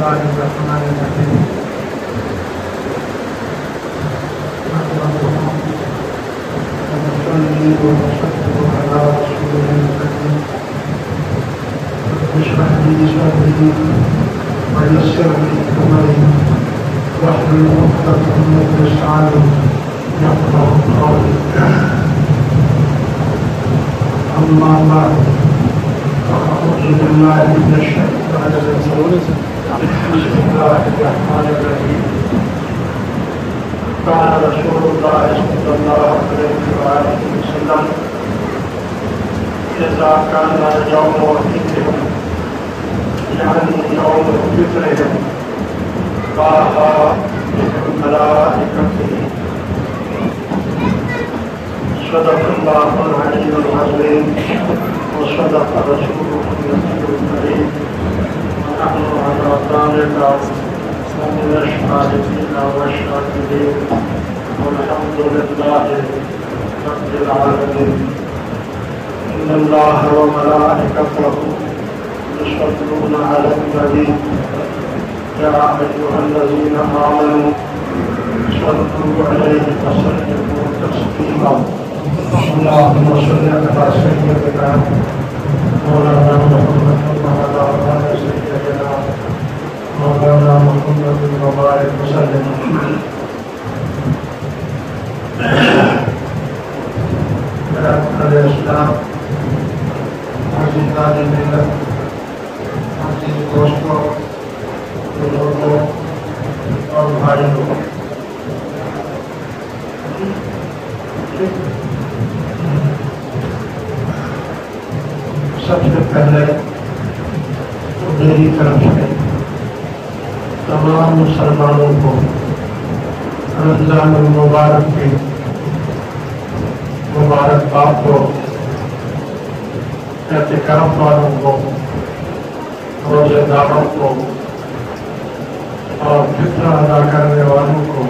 الله الرحمن الرحيم ونصلي ونسلم على رسوله الكريم رب اشرح لي صدري ويسر لي امري واحلل عقدة من لساني يفقهوا قولي اما بعد فاعوذ بالله من الشيطان الرجيم بسم الله الرحمن الرحيم قال رسول الله صلى الله عليه وآله وسلم إذا كان يوم وفيهم يعني يوم فطرهم طه الملائكة صدق الله العلي العظيم وصدق رسوله النبي الكريم ونحن على ذلك من الشاهدين والشاكرين والحمد لله رب العالمين. إن الله وملائكته يصلون على النبي يا أيها الذين آمنوا صلوا عليه وسلموا تسليما. اللهم صل على سيدنا مولانا محمد وعلى آل سيدنا مولانا محمد وبارك وسلم. الاسلام عزیزان ملت، عزیز دوستوں، بزرگوں اور بھائیوں، سب سے پہلے میری طرف سے تمام مسلمانوں کو رمضان المبارک کی مبارکباد کو، اعتکاف والوں کو، روزے داروں کو اور فطر ادا کرنے والوں کو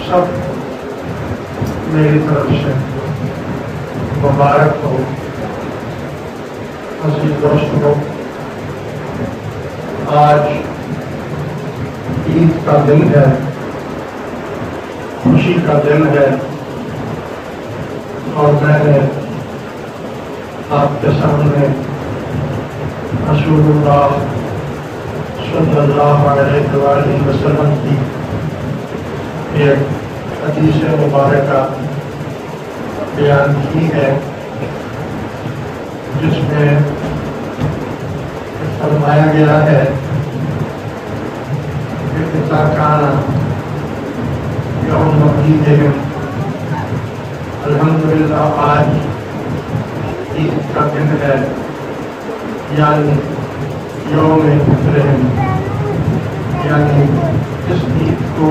سب میری طرف سے مبارک ہو. عزیز دوستوں، آج عید کا دن ہے، خوشی کا دن ہے، اور میں نے آپ کے سامنے رسول اللہ صلی اللہ علیہ وآلہ وسلم کی ایک حدیث مبارکہ بیان کی ہے، جس میں فرمایا گیا ہے کہ اذا کان یوم عیدہم، الحمدللہ آج عید کا دن ہے، یعنی یوم فطرہم، یعنی اس عید کو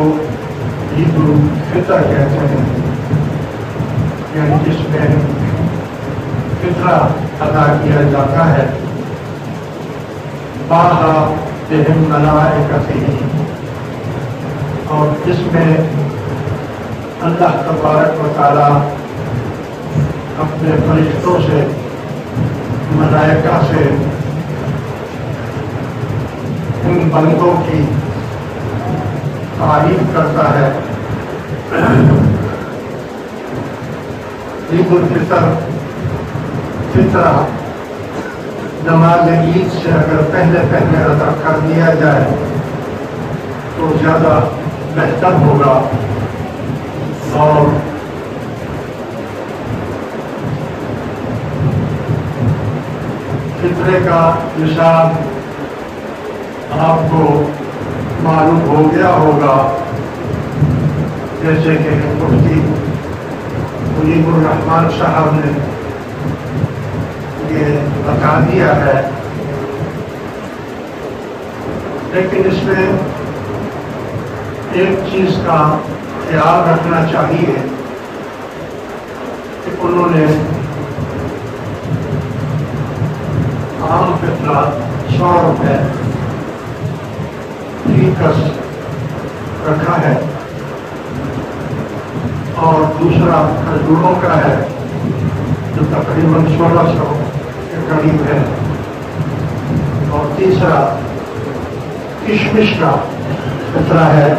عید الفطر کہتے ہیں، یعنی جس میں فطرہ ادا کیا جاتا ہے. طه الملائکۃ، اور اس میں اللہ تبارک و تعالی اپنے فرشتوں سے، ملائکہ سے ان بندوں کی تعریف کرتا ہے. عید الفطر، فطرہ، نماز عید سے اگر پہلے ادا کر دیا جائے تو زیادہ بہتر ہوگا، اور فطرے کا نصاب آپ کو معلوم ہو گیا ہوگا، جیسے کہ مفتی منیب الرحمان صاحب نے یہ بتا دیا ہے. لیکن اس میں ایک چیز کا خیال رکھنا چاہیے کہ انہوں نے عام فطرہ 100 روپے فی کس رکھا ہے، اور دوسرا کھجوروں کا ہے جو تقریباً 1600 کے قریب ہے، اور تیسرا کشمش کا فطرہ ہے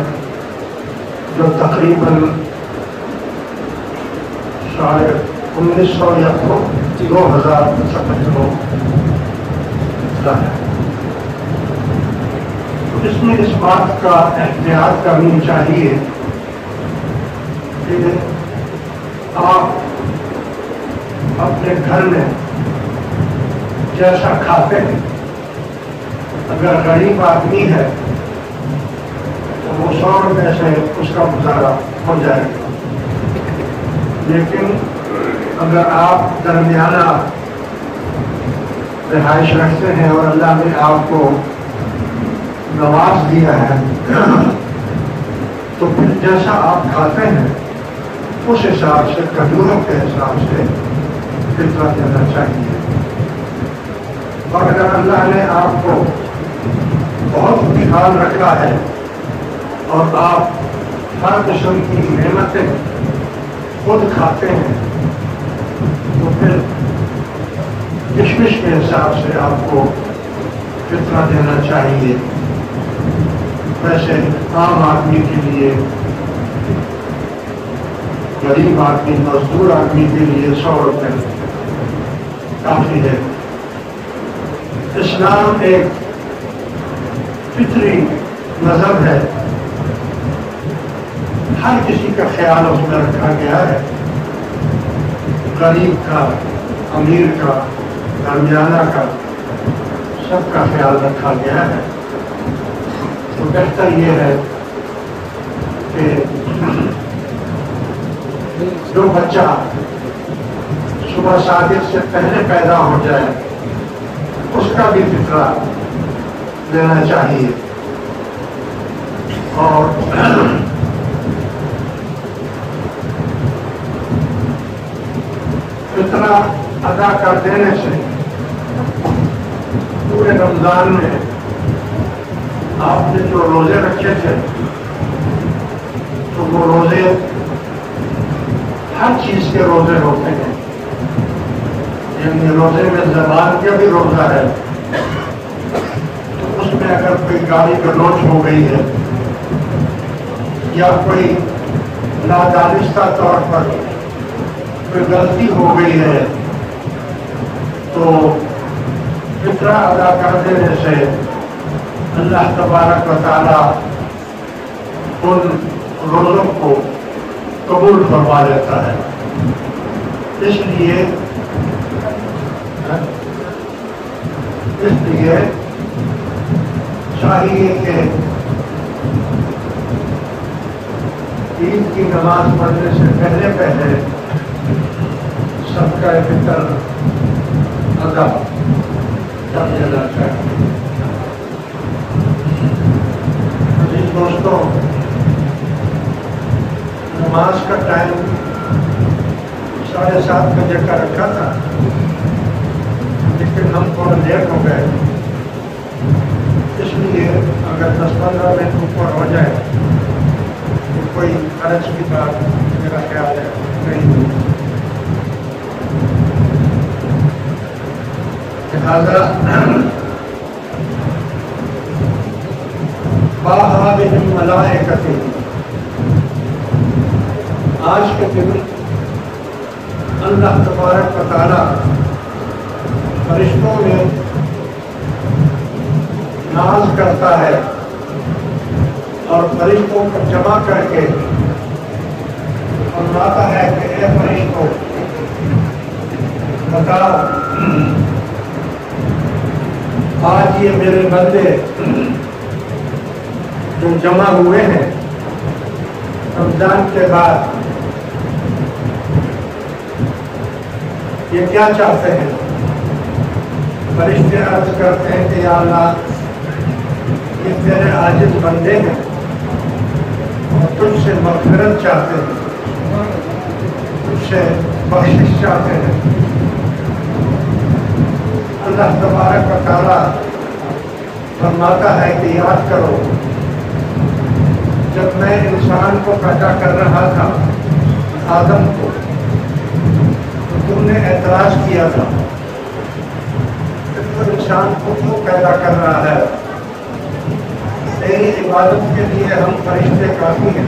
جو تقریباً 1900 یا 2000 سمجھ لو ہے. تو اس میں اس بات کا احتیاط کرنی چاہیے کہ آپ اپنے گھر میں جیسا کھاتے ہیں، اگر غریب آدمی ہے تو وہ 100 روپے سے اس کا گزارا ہو جائے گا. لیکن اگر آپ درمیانہ رہائش رکھتے ہیں اور اللہ نے آپ کو نواز دیا ہے تو پھر جیسا آپ کھاتے ہیں اس حساب سے کھجوروں کے حساب سے فطرہ دینا چاہیے. اور اگر اللہ نے آپ کو بہت خوشحال رکھا ہے اور آپ ہر قسم کی نعمتیں خود کھاتے ہیں تو پھر کشمش کے حساب سے آپ کو فطرہ دینا چاہیے. ویسے عام آدمی کے لیے، غریب آدمی، مزدور آدمی کے لیے 100 روپے کافی ہے. اسلام ایک فطری مذہب ہے، ہر کسی کا خیال اس میں رکھا گیا ہے، غریب کا، امیر کا، درمیانہ کا، سب کا خیال رکھا گیا ہے. تو بہتر یہ ہے کہ جو بچہ صبح صادق سے پہلے پیدا ہو جائے اس کا بھی فطرہ دینا چاہیے. اور فطرہ ادا کر دینے سے پورے رمضان میں آپ نے جو روزے رکھے تھے تو وہ روزے ہر چیز کے روزے ہوتے ہیں. یعنی روزے میں زبان کا بھی روزہ ہے تو اس میں اگر کوئی گالی گلوچ ہو گئی ہے یا کوئی نادانستہ طور پر کوئی غلطی ہو گئی ہے تو فطرہ ادا کر دینے سے اللہ تبارک و تعالیٰ ان روزوں کو قبول فرما لیتا ہے. اس لیے چاہیے کہ عید کی نماز پڑھنے سے پہلے صدقہ فطر ادا کر دینا چاہیے. دوستوں، نماز کا ٹائم 7:30 بجے کا رکھا تھا لیکن ہم تھوڑا لیٹ ہو گئے. اس لیے اگر 10-15 منٹ اوپر ہو جائے تو کوئی حرج کی بات میرا خیال ہے نہیں. لہٰذا بِهِمْ مَلَائِكَتِهِ، آج کے دن اللہ تبارک و تعالیٰ فرشتوں میں ناز کرتا ہے اور فرشتوں کو جمع کر کے فرماتا ہے کہ اے فرشتوں بتاؤ آج یہ میرے بندے جو جمع ہوئے ہیں رمضان کے بعد یہ کیا چاہتے ہیں. فرشتے عرض کرتے ہیں کہ یا اللہ یہ تیرے عاجز بندے ہیں اور تجھ سے مغفرت چاہتے ہیں، تجھ سے بخشش چاہتے ہیں. اللہ تبارک و تعالیٰ فرماتا ہے کہ یاد کرو جب میں انسان کو پیدا کر رہا تھا آدم کو تو تم نے اعتراض کیا تھا کہ تو انسان کو کیوں پیدا کر رہا ہے. میری عبادت کے لیے ہم فرشتے کافی ہیں.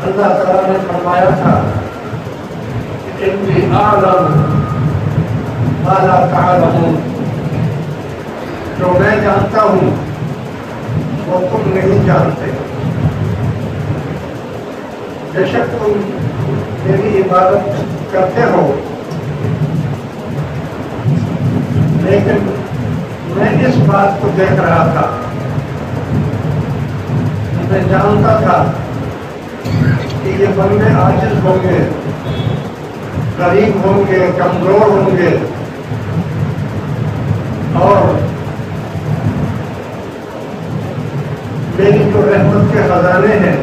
اللہ تعالیٰ نے فرمایا تھا انی اعلم ما لا تعلمون، جو میں جانتا ہوں وہ تم نہیں جانتے. بے شک تم میری عبادت کرتے ہو، لیکن میں اس بات کو دیکھ رہا تھا، میں جانتا تھا کہ یہ بندے عاجز ہوں گے، غریب ہوں گے، کمزور ہوں گے، اور میری جو رحمت کے خزانے ہیں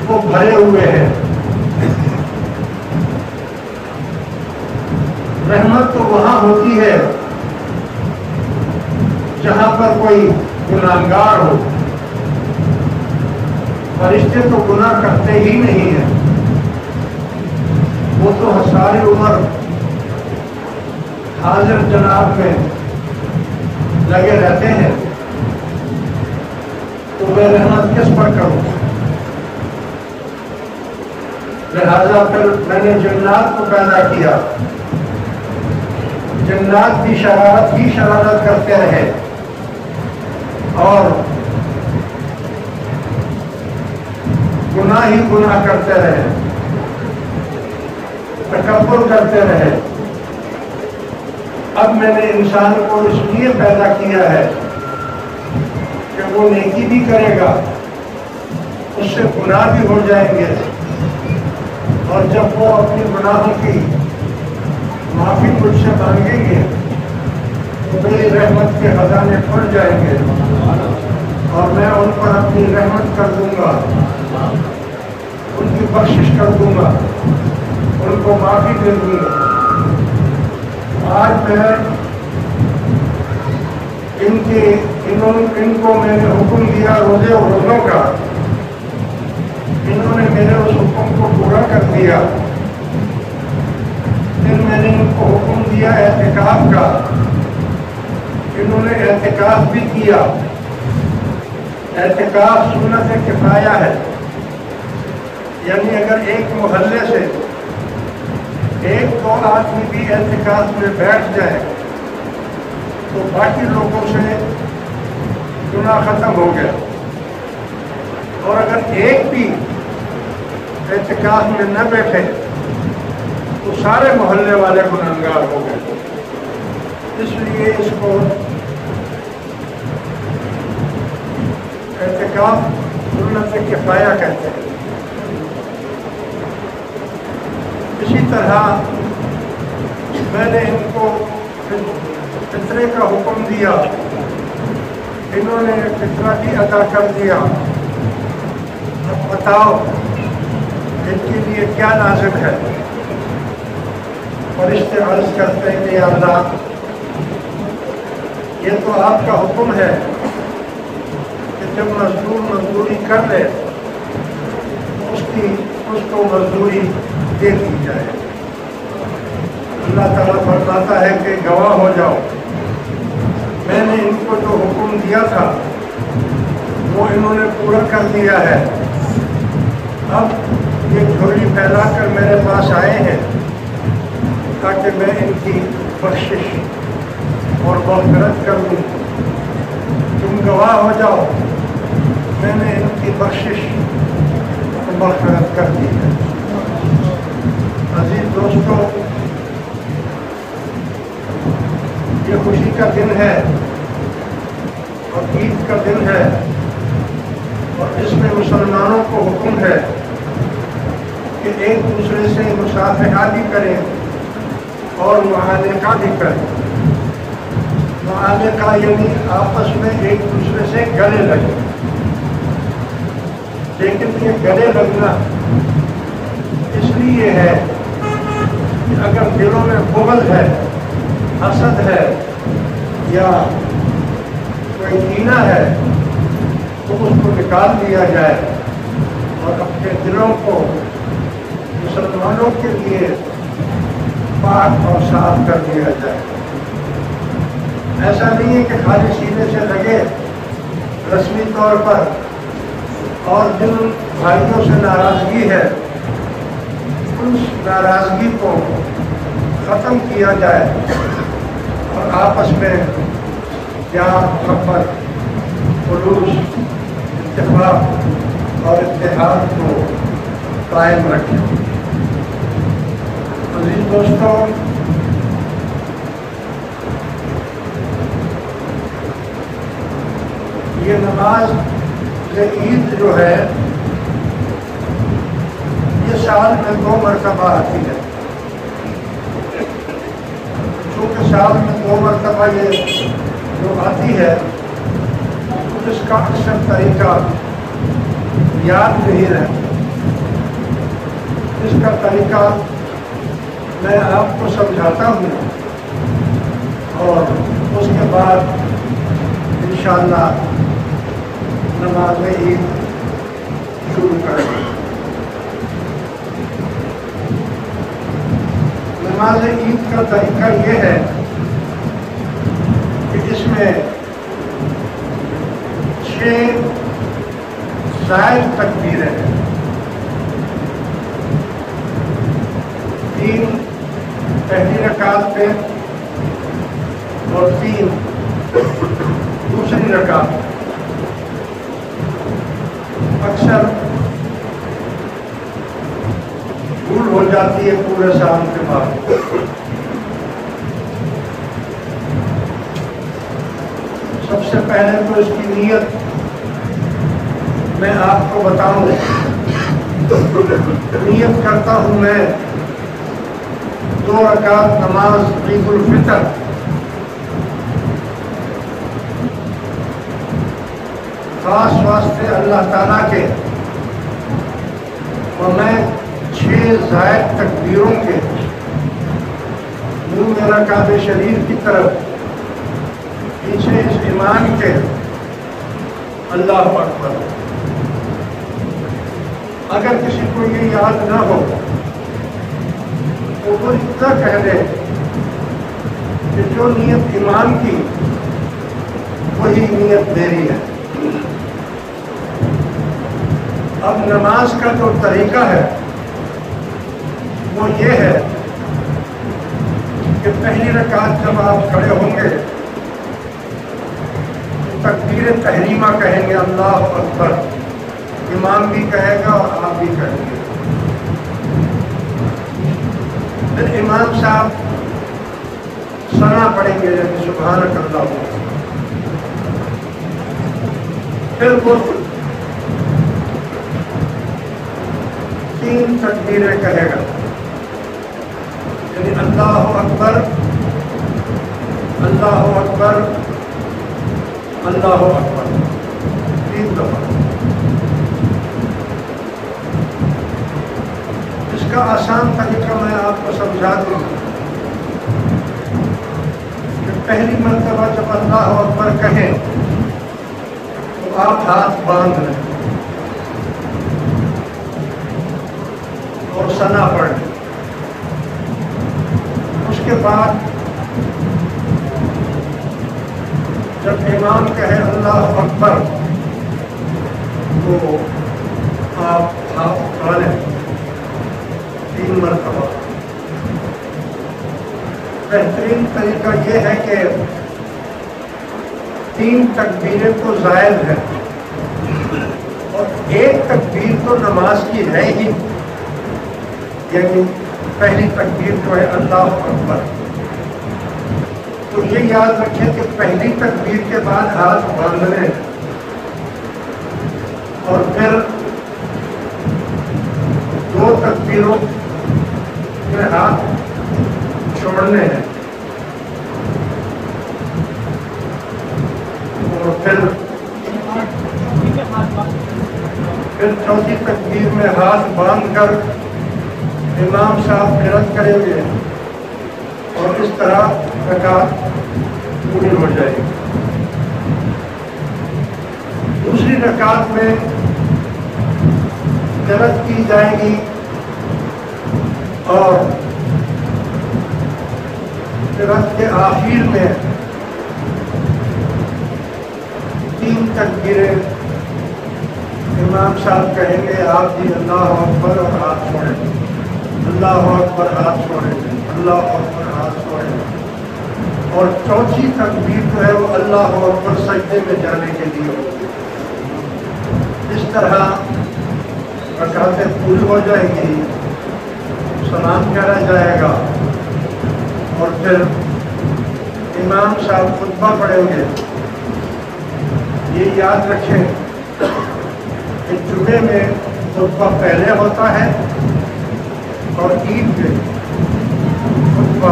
وہ بھرے ہوئے ہیں. رحمت تو وہاں ہوتی ہے جہاں پر کوئی گناہگار ہو. فرشتے تو گناہ کرتے ہی نہیں ہیں، وہ تو ساری عمر حاضر جناب میں لگے رہتے ہیں. تو میں رحمت کس پر کروں؟ لہذا پھر میں نے جنات کو پیدا کیا. جنات بھی شرارت کرتے رہے اور گناہ کرتے رہے، تکبر کرتے رہے. اب میں نے انسان کو اس لیے پیدا کیا ہے کہ وہ نیکی بھی کرے گا، اس سے گناہ بھی ہو جائیں گے، اور جب وہ اپنی گناہوں کی معافی مجھ سے مانگیں گے تو میری رحمت کے خزانے کھل جائیں گے اور میں ان پر اپنی رحمت کر دوں گا، ان کی بخشش کر دوں گا، ان کو معافی دے دوں گا. آج میں ان کو میں نے حکم دیا روزے اور روزوں کا، انہوں نے میرے اس حکم کو پورا کر دیا. پھر میں نے ان کو حکم دیا اعتکاف کا، انہوں نے اعتکاف بھی کیا. اعتکاف سنت کفایہ ہے، یعنی اگر ایک محلے سے ایک دو آدمی بھی اعتکاف میں بیٹھ جائے تو باقی لوگوں سے گناہ ختم ہو گیا، اور اگر ایک بھی اعتکاف میں نہ بیٹھے تو سارے محلے والے گنہگار ہو گئے. اس لیے اس کو اعتکاف سنت کفایہ کہتے ہیں. اسی طرح میں نے ان کو فطرے کا حکم دیا، انہوں نے فطرہ بھی ادا کر دیا. اب بتاؤ ان کے لیے کیا لازم ہے؟ فرشتے عرض کرتے ہیں کہ یا اللہ، یہ تو آپ کا حکم ہے کہ جب مزدور مزدوری کر لے اس کو مزدوری دے دی جائے. اللہ تعالیٰ فرماتا ہے کہ گواہ ہو جاؤ، میں نے ان کو جو حکم دیا تھا وہ انہوں نے پورا کر دیا ہے. اب یہ جھولی پھیلا کر میرے پاس آئے ہیں تاکہ میں ان کی بخشش اور مغفرت کر دوں. تم گواہ ہو جاؤ، میں نے ان کی بخشش اور مغفرت کر دی ہے. عزیز دوستو، یہ خوشی کا دن ہے اور عید کا دن ہے، اور اس میں مسلمانوں کو حکم ہے کہ ایک دوسرے سے مصافحہ بھی کریں اور معانقہ بھی کریں. معانقہ یعنی آپس میں ایک دوسرے سے گلے لگیں. لیکن یہ گلے لگنا اس لیے ہے کہ اگر دلوں میں بغض ہے، حسد ہے یا کوئی کینہ ہے تو اس کو نکال دیا جائے اور اپنے دلوں کو مسلمانوں کے لیے پاک اور صاف کر دیا جائے. ایسا نہیں ہے کہ خالی سینے سے لگے رسمی طور پر، اور جن بھائیوں سے ناراضگی ہے اس ناراضگی کو ختم کیا جائے اور آپس میں پیار، محبت، خلوص، اتفاق اور اتحاد کو قائم رکھیں۔ عزیز دوستوں، یہ نماز عید جو ہے یہ سال میں 2 مرتبہ آتی ہے۔ چونکہ سال میں 2 مرتبہ یہ جو آتی ہے اس کا اکثر طریقہ یاد نہیں رہتا۔ اس کا طریقہ میں آپ کو سمجھاتا ہوں اور اس کے بعد انشاءاللہ نماز عید شروع کریں گے۔ نماز عید کا طریقہ یہ ہے کہ اس میں 6 زائد تکبیریں ہیں، 3 پہلی رکعت پہ اور 3 دوسری رکعت۔ اکثر بھول ہو جاتی ہے پورے سال کے بعد۔ سب سے پہلے تو اس کی نیت میں آپ کو بتاؤں۔ نیت کرتا ہوں میں 2 رکعت نماز عید الفطر، خاص واسطے اللہ تعالیٰ کے، اور میں 6 زائد تکبیروں کے منہ میرا کعبہ شریف کی طرف پیچھے اس ایمان کے اللہ اکبر۔ اگر کسی کو یہ یاد نہ ہو تو وہ اتنا کہہ دے کہ جو نیت ایمان کی وہی نیت میری ہے۔ اب نماز کا جو طریقہ ہے وہ یہ ہے کہ پہلی رکعت جب آپ کھڑے ہوں گے تکبیر تحریمہ کہیں گے اللہ اکبر، امام بھی کہے گا اور آپ بھی کہیں گے۔ پھر امام صاحب ثنا پڑھیں گے یعنی سبحانک اللہ، پھر وہ 3 تکبیریں کہے گا، یعنی اللہ اکبر، اللہ اکبر، اللہ اکبر 3 دفعہ۔ اس کا آسان طریقہ میں آپ کو سمجھا دوں کہ پہلی مرتبہ جب اللہ اکبر کہیں تو آپ ہاتھ باندھ لیں اور ثنا پڑھ لیں۔ اس کے بعد جب امام کہے اللہ اکبر تو آپ ہاتھ اٹھا لیں 3 مرتبہ۔ بہترین طریقہ یہ ہے کہ 3 تکبیریں تو زائد ہیں اور 1 تکبیر تو نماز کی ہے ہی، یعنی پہلی تکبیر جو ہے اللہ اکبر۔ تو یہ یاد رکھیں کہ پہلی تکبیر کے بعد ہاتھ باندھ لیں اور پھر 2 تکبیروں میں ہاتھ چھوڑنے ہیں اور پھر چوتھی تکبیر میں ہاتھ باندھ کر امام صاحب قرأت کریں گے اور اس طرح رکعت پوری ہو جائے گی۔ دوسری رکعت میں قرأت کی جائے گی اور قرأت کے آخر میں تکبیریں امام صاحب کہیں گے آپ جی اللہ اکبر اور ہاتھ چھوڑیں، اللہ اکبر ہاتھ چھوڑیں، اللہ اکبر ہاتھ چھوڑیں، اور چوتھی تکبیر جو ہے وہ اللہ اکبر سجدے میں جانے کے لیے ہوگی۔ اس طرح رکعتیں پوری ہو جائیں گی، سلام کہا جائے گا، اور پھر امام صاحب خطبہ پڑھیں گے۔ یہ یاد رکھیں کہ جمعے میں خطبہ پہلے ہوتا ہے اور عید میں خطبہ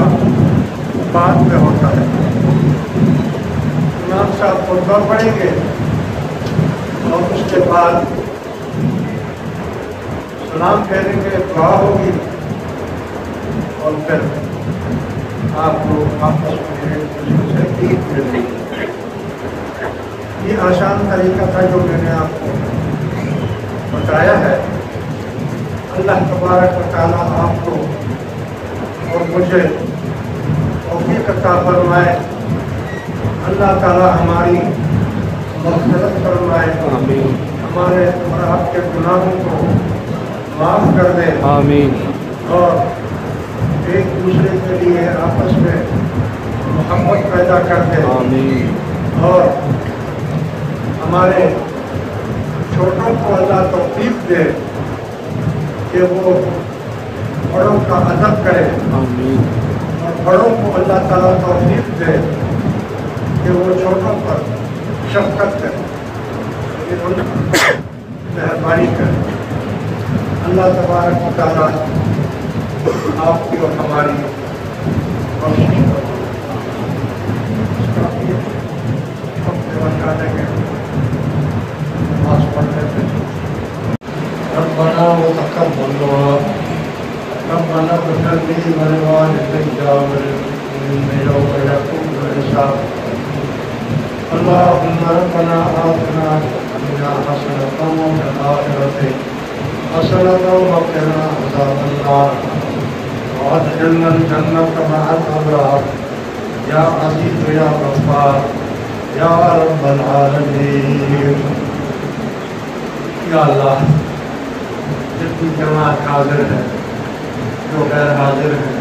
بعد میں ہوتا ہے۔ امام صاحب خطبہ پڑھیں گے اور اس کے بعد سلام پھیریں گے، دعا ہوگی، اور پھر آپ لوگ آپس میں ایک دوسرے سے عید ملیں گے۔ یہ آسان طریقہ تھا جو میں نے آپ کو بتایا ہے۔ اللہ تبارک و تعالیٰ آپ کو اور مجھے توفیق عطا فرمائے، اللہ تعالیٰ ہماری مغفرت فرمائے، ہمارے اور آپ کے گناہوں کو معاف کر دے، آمین، اور ایک دوسرے کے لیے آپس میں محبت پیدا کر دے، آمین، اور ہمارے چھوٹوں کو اللہ توفیق دے کہ وہ بڑوں کا ادب کرے، آمین، اور بڑوں کو اللہ تعالیٰ توفیق دے کہ وہ چھوٹوں پر شفقت کرے، مہربانی کرے۔ اللہ تبارک و تعالیٰ آپ کی اور ہماری بخشش نماز پڑھنے سے ربنا وتقبل دعاء ربنا اغفر لي ولوالدي وللمؤمنين يوم يقوم الحساب اللهم ربنا آتنا في الدنيا حسنة وفي الآخرة حسنة وقنا عذاب النار وادخلنا الجنة مع الأبرار يا عزيز يا غفار یا رب العالمین۔ یا اللہ، جتنی جماعت حاضر ہے، جو غیر حاضر ہے،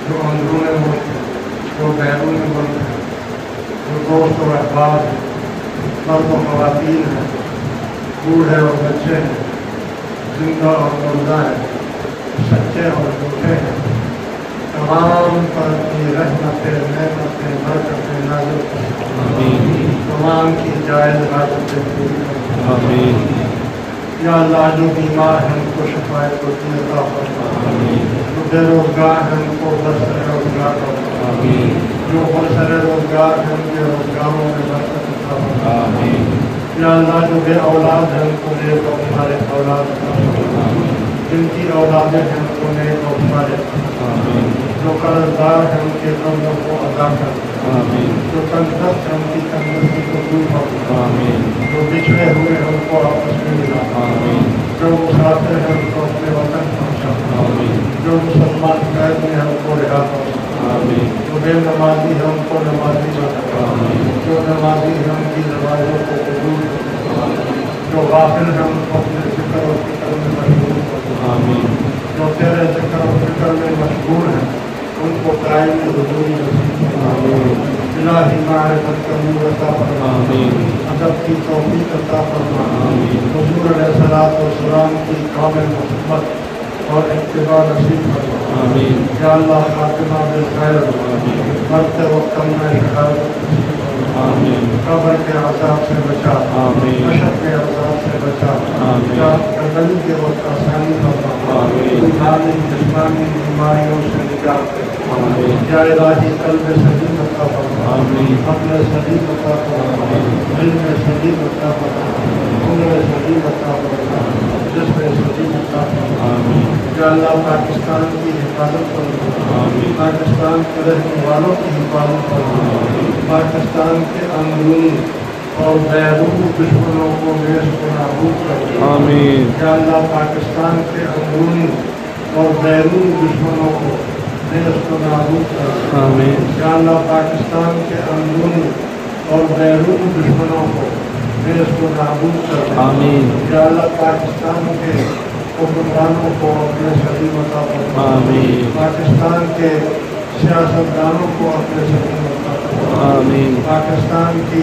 جو اندرون ملک ہے، جو بیرون ملک ہے، جو دوست و احباب ہیں، مرد و خواتین ہیں، بوڑھے اور بچے ہیں، زندہ اور مردہ ہیں، سچے اور جھوٹے ہیں، تمام پر اپنی رحمتیں، نعمتیں، برکتیں نازل فرما، تمام کی جائز حاجتیں پوری فرما۔ یا اللہ، جو بیمار ہیں ان کو شفاء قدسی عطا فرما، جو بے روزگار ہیں ان کو برسر روزگار فرما، جو برسر روزگار ہیں ان کے روزگاروں میں برکت عطا فرما۔ یا اللہ، جو بے اولاد ہیں ان کو نیک اور صالح اولاد عطا فرما، جن کی اولادیں ہیں ان کو نیک اور صالح عطا فرما، جو قرضدار ہیں ان کے قرضوں کو ادا کر، جو تندرست ہیں ان کی تندرستی کو دور فرما، جو بچھڑے ہوئے ہیں ان کو آپس میں ملا، جو مسافر ہیں ان کو اپنے وطن پہنچا، جو مسلمان قید میں ہیں ان کو رہا فرما، جو بے نمازی ہیں ان کو نمازی بنا، جو نمازی ہیں ان کی نمازوں کو قبول فرما، جو غافل ہیں ان کو اپنے ذکر و فکر میں مشغول فرما، جو تیرے ذکر و فکر میں مشغول ہیں ان کو قائم حضوری نصیب فرما، الہی معرفت کا نور عطا فرما، ادب کی توفیق عطا فرما، حضور علیہ الصلوۃ والسلام کی کامل محبت اور اتباع نصیب فرما۔ یا اللہ، خاتمہ بالخیر، مرتے وقت میں حفاظت نصیب فرما، قبر کے عذاب سے بچا، حشر کے عذاب سے بچا، یا گردن کے وقت آسانی فرما، روحانی جسمانی بیماریوں سے نجات دے، یا الہی قلب سلیم عطا فرما، عقل سلیم عطا فرما، علم سلیم عطا فرما، عمر سلیم عطا فرما، جسم سلیم عطا فرما۔ یا اللہ، پاکستان کی حفاظت فرما، پاکستان کے رہنے والوں کی حفاظت فرما، پاکستان کے اندرونی اور بیرون دشمنوں کو نیز و نابود کر، آمین۔ یا اللہ، پاکستان کے اندرونی اور بیرون دشمنوں کو نیز و نابود کر، آمین۔ یا اللہ، پاکستان کے اندرونی اور بیرون دشمنوں کو دیش کو نابود کر دے. آمین. یا اللہ پاکستان کے حکمرانوں کو اپنے سلیم عطا فرما. آمین. پاکستان کے سیاستدانوں کو اپنے سلیم عطا فرما. آمین. پاکستان کی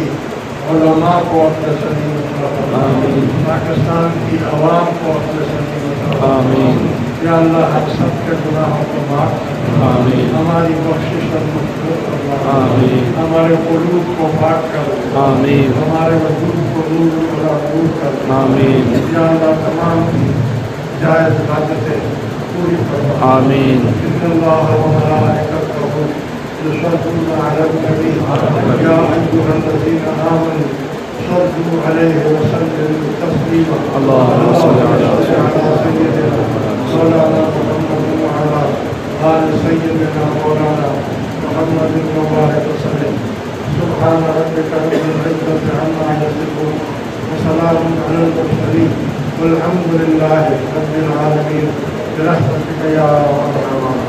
علماء کو اپنے سلیم عطا فرما. آمین. پاکستان کی عوام کو اپنے سلیم عطا فرما. آمین. یا اللہ ہم سب کے گناہوں کو معاف کر. آمین. ہماری بخشش اور مغفرت فرما. آمین. ہمارے قلوب کو پاک کر. آمین. ہمارے وجود کو نور کر. آمین. یا اللہ تمام جائز عبادتیں پوری فرما. آمین. ان اللہ و ملائکتہ یصلون علی النبی یا ایھا الذین آمنوا صلوا علیہ وسلموا تسلیما. اللهم صل علی سیدنا مولانا محمد وعلى آل سیدنا مولانا محمد وبارک وسلم. سبحان ربک رب العزة عما یصفون وسلام علی المرسلین والحمد للہ رب العالمین برحمتک یا ارحم الراحمین.